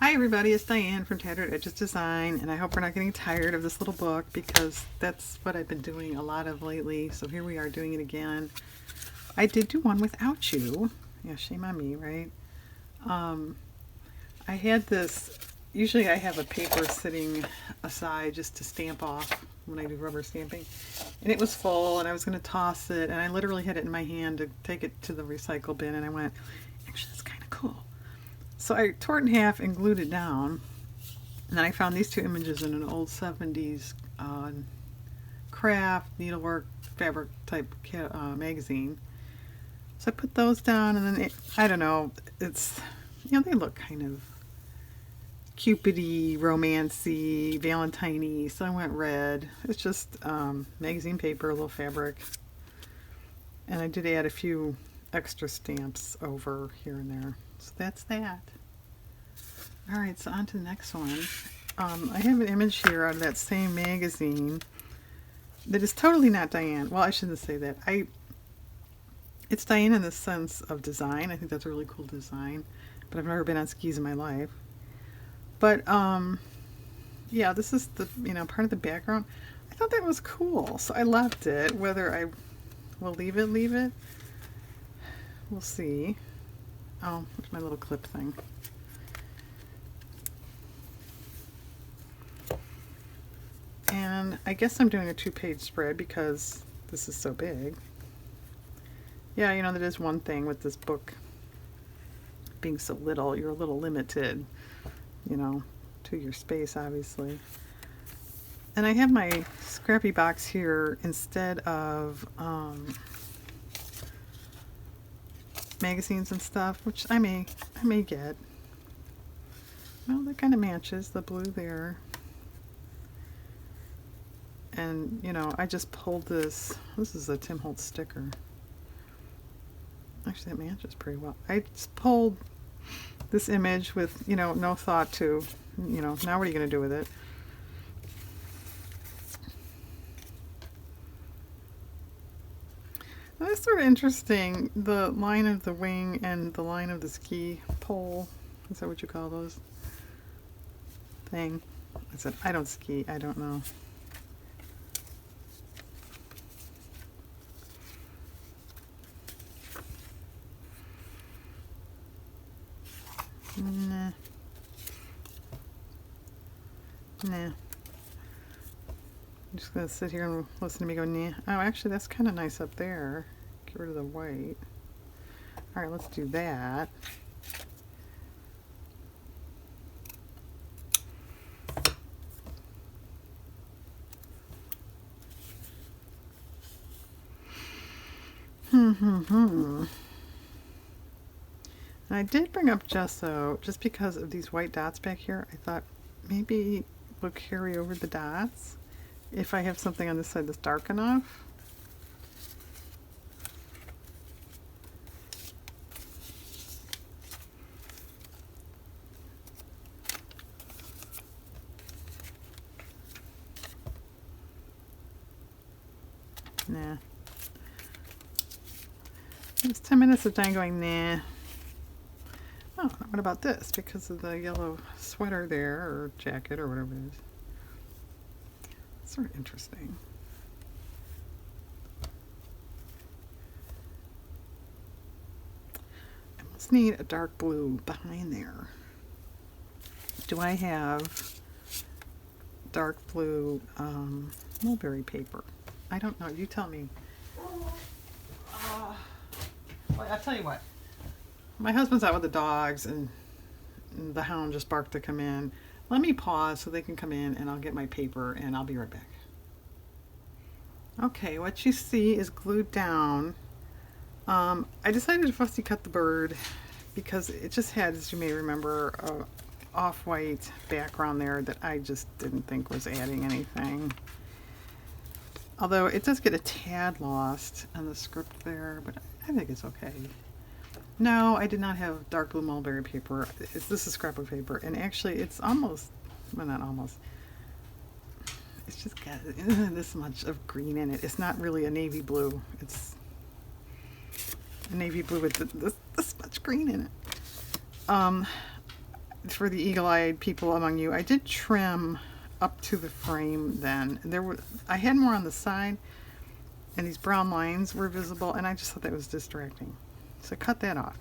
Hi everybody, it's Diane from Tattered Edges Design, and I hope we're not getting tired of this little book because that's what I've been doing a lot of lately. So here we are doing it again. I did do one without you. Yeah, shame on me, right? I had this, usually I have a paper sitting aside just to stamp off when I do rubber stamping. And it was full and I was going to toss it, and I literally had it in my hand to take it to the recycle bin, and I went, actually that's kind of cool. So I tore it in half and glued it down, and then I found these two images in an old 70s craft, needlework, fabric type magazine. So I put those down, and then I don't know, it's, they look kind of Cupidy, romancy, Valentine-y, so I went red. It's just magazine paper, a little fabric, and I did add a few extra stamps over here and there. So that's that. Alright, so on to the next one. I have an image here out of that same magazine that is totally not Diane. Well, I shouldn't say that. It's Diane in the sense of design. I think that's a really cool design, but I've never been on skis in my life. But yeah, this is the part of the background. I thought that was cool, so I left it. Whether I will leave it, we'll see. Oh, there's my little clip thing. And I guess I'm doing a 2-page spread because this is so big. Yeah, that is one thing with this book being so little. You're a little limited, to your space, obviously. And I have my scrappy box here instead of magazines and stuff, which I may get. Well, that kind of matches the blue there. And I just pulled this. This is a Tim Holtz sticker. Actually, that matches pretty well. I just pulled this image with no thought to now what are you going to do with it? That's sort of interesting, the line of the wing and the line of the ski pole. Is that what you call those? Thing. I said, I don't ski, I don't know. Nah. I'm just going to sit here and listen to me go, nah. Oh, actually, that's kind of nice up there. Get rid of the white. Alright, let's do that. And I did bring up gesso just because of these white dots back here. I thought maybe we'll carry over the dots if I have something on this side that's dark enough. Nah. It's 10 minutes of time going, nah. Oh, what about this? Because of the yellow sweater there, or jacket, or whatever it is. It's sort of interesting. I must need a dark blue behind there. Do I have dark blue mulberry paper? I don't know. You tell me. Well, I'll tell you what. My husband's out with the dogs, and the hound just barked to come in. Let me pause so they can come in, and I'll get my paper, and I'll be right back. Okay, what you see is glued down. I decided to fussy cut the bird because it just had, as you may remember, a off-white background there that I just didn't think was adding anything. Although it does get a tad lost on the script there, but I think it's okay. No, I did not have dark blue mulberry paper. This is scrapbook paper, and actually it's almost, well, not almost. It's just got this much of green in it. It's not really a navy blue. It's a navy blue with this much green in it. for the eagle-eyed people among you, I did trim up to the frame then. I had more on the side, and these brown lines were visible, and I just thought that was distracting. So cut that off.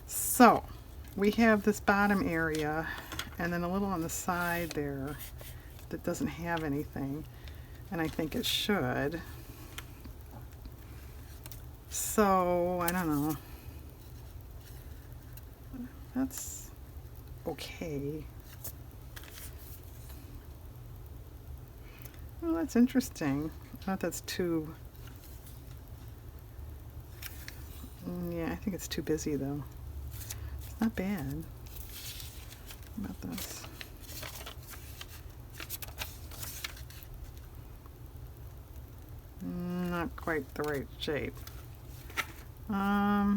So we have this bottom area, and then a little on the side there that doesn't have anything, and I think it should. So, I don't know. That's okay. Well, that's interesting. I thought that's too... Yeah, I think it's too busy though. It's not bad. How about this? Not quite the right shape. I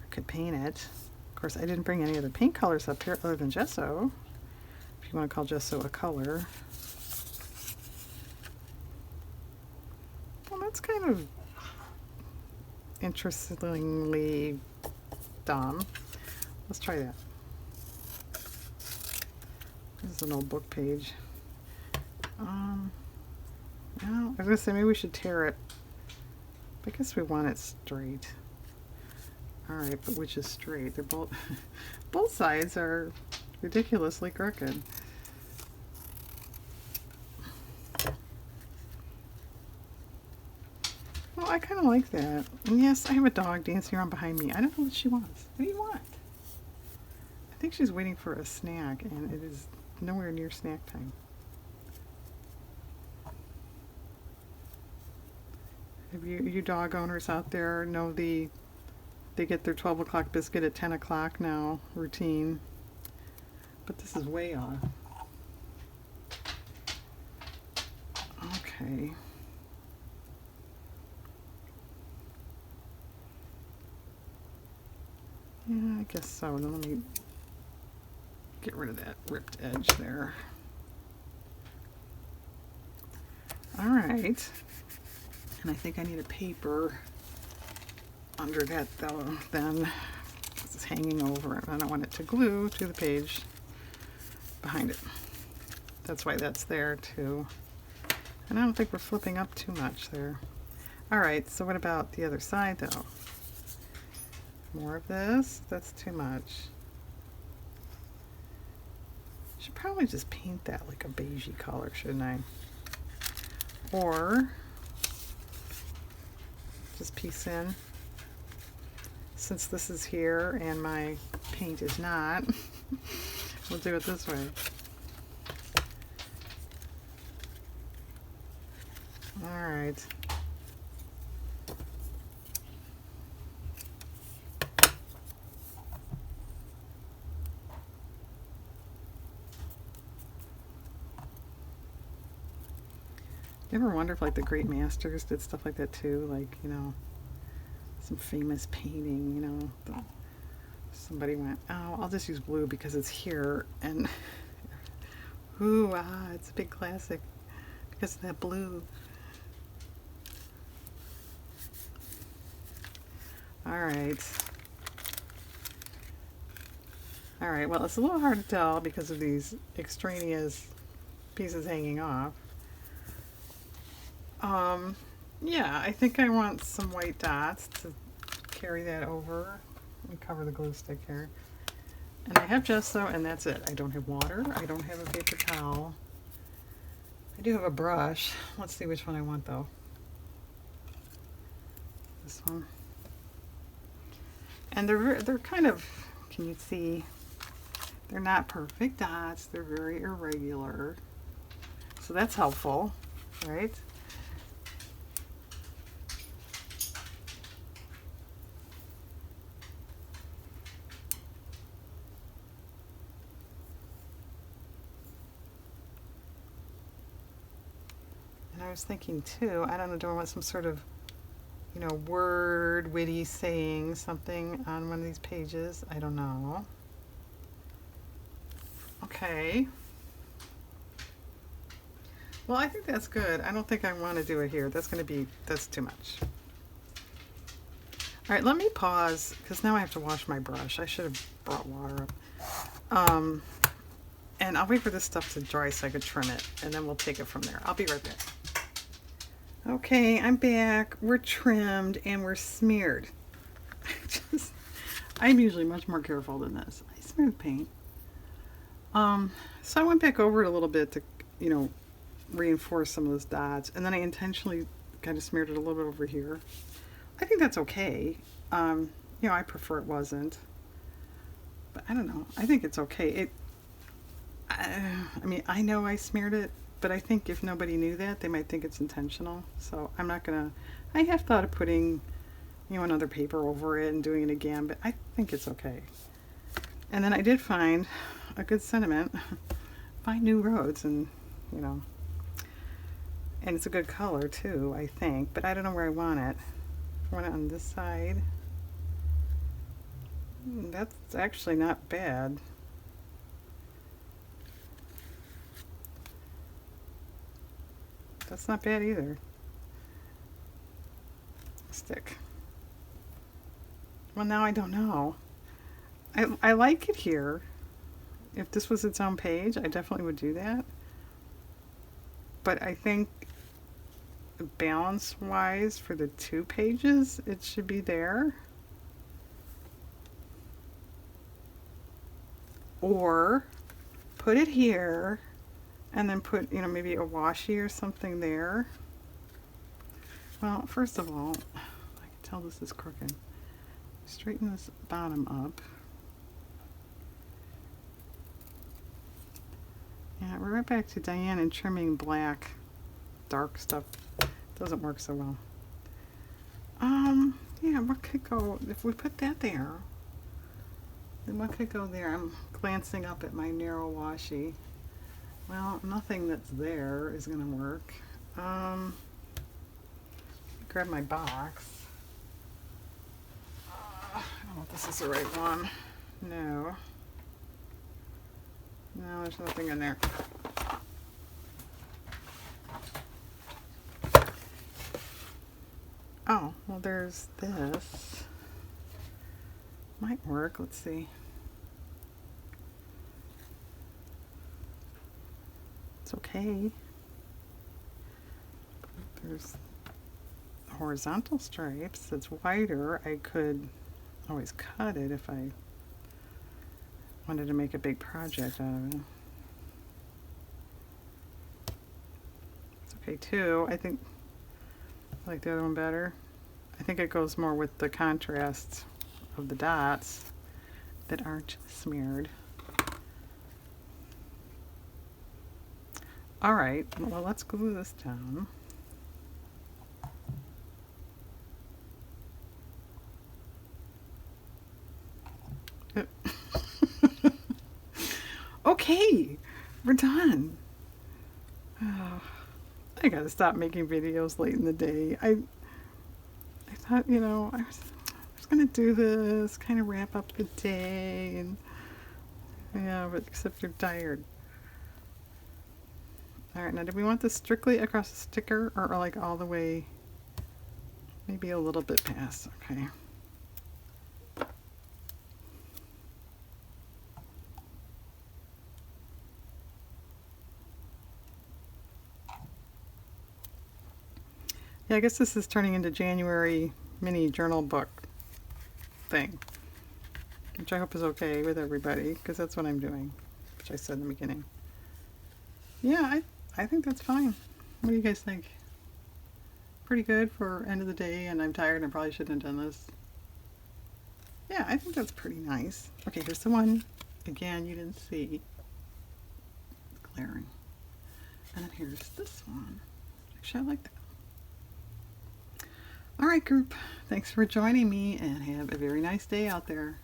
could paint it. Of course, I didn't bring any other paint colors up here other than gesso, if you want to call gesso a color. Well, that's kind of interestingly dumb. Let's try that. This is an old book page. No, I was gonna say maybe we should tear it. I guess we want it straight. Alright, but which is straight? They're both both sides are ridiculously crooked. Well, I kind of like that. And yes, I have a dog dancing around behind me. I don't know what she wants. What do you want? I think she's waiting for a snack, and it is nowhere near snack time. Have you dog owners out there know they get their 12 o'clock biscuit at 10 o'clock now routine? But this is way off. Okay. Yeah, I guess so. Then let me get rid of that ripped edge there. All right. And I think I need a paper under that though, then it's hanging over, and I don't want it to glue to the page behind it. That's why that's there too. And I don't think we're flipping up too much there. All right, so what about the other side though? More of this? That's too much. Should probably just paint that like a beigey color, shouldn't I? Or just piece in. Since this is here and my paint is not, we'll do it this way. All right. You ever wonder if like the great masters did stuff like that too? Like, you know, some famous painting, you know, somebody went, oh, I'll just use blue because it's here, and ooh, it's a big classic because of that blue. All right. All right, well, it's a little hard to tell because of these extraneous pieces hanging off. Yeah, I think I want some white dots to carry that over and cover the glue stick here. And I have gesso, and that's it. I don't have water. I don't have a paper towel. I do have a brush. Let's see which one I want though. This one. And they're kind of, can you see? They're not perfect dots. They're very irregular. So that's helpful, right? I was thinking too, I don't know, do I want some sort of, you know, word, witty saying something on one of these pages? I don't know. Okay. Well, I think that's good. I don't think I want to do it here. That's too much. All right, let me pause because now I have to wash my brush. I should have brought water up. And I'll wait for this stuff to dry so I could trim it, and then we'll take it from there. I'll be right back. Okay, I'm back. We're trimmed and we're smeared. I'm usually much more careful than this. I smeared paint. So I went back over it a little bit to, reinforce some of those dots, and then I intentionally kind of smeared it a little bit over here. I think that's okay. I prefer it wasn't, but I don't know. I think it's okay. I know I smeared it, but I think if nobody knew that, they might think it's intentional. So I'm not gonna. I have thought of putting, another paper over it and doing it again, but I think it's okay. And then I did find a good sentiment: find new roads, and and it's a good color too, I think. But I don't know where I want it. I want it on this side. That's actually not bad. That's not bad either. Stick. Well, now I don't know. I like it here. If this was its own page, I definitely would do that. But I think balance-wise for the 2 pages, it should be there. Or put it here and then put, maybe a washi or something there. Well, first of all, I can tell this is crooked. Straighten this bottom up. Yeah, we're right back to Diane and trimming black, dark stuff. Doesn't work so well. Yeah, what could go, if we put that there, then what could go there? I'm glancing up at my narrow washi. Well, nothing that's there is going to work. Grab my box. I don't know if this is the right one. No. No, there's nothing in there. Oh, well, there's this. Might work. Let's see. It's okay. There's horizontal stripes. It's wider. I could always cut it if I wanted to make a big project out of it. It's okay too. I think I like the other one better. I think it goes more with the contrast of the dots that aren't smeared. All right, well, let's glue this down. Okay, we're done. Oh, I gotta stop making videos late in the day. I thought, I was gonna do this, kind of wrap up the day, and yeah, but except you're tired. All right, now do we want this strictly across the sticker, or like all the way, maybe a little bit past? Okay. Yeah, I guess this is turning into January mini journal book thing, which I hope is okay with everybody, because that's what I'm doing, which I said in the beginning. Yeah, I think that's fine. What do you guys think? Pretty good for end of the day, and I'm tired and I probably shouldn't have done this. Yeah, I think that's pretty nice. Okay, here's the one. Again, you didn't see. It's glaring. And then here's this one. Actually, I like that. All right, group. Thanks for joining me, and have a very nice day out there.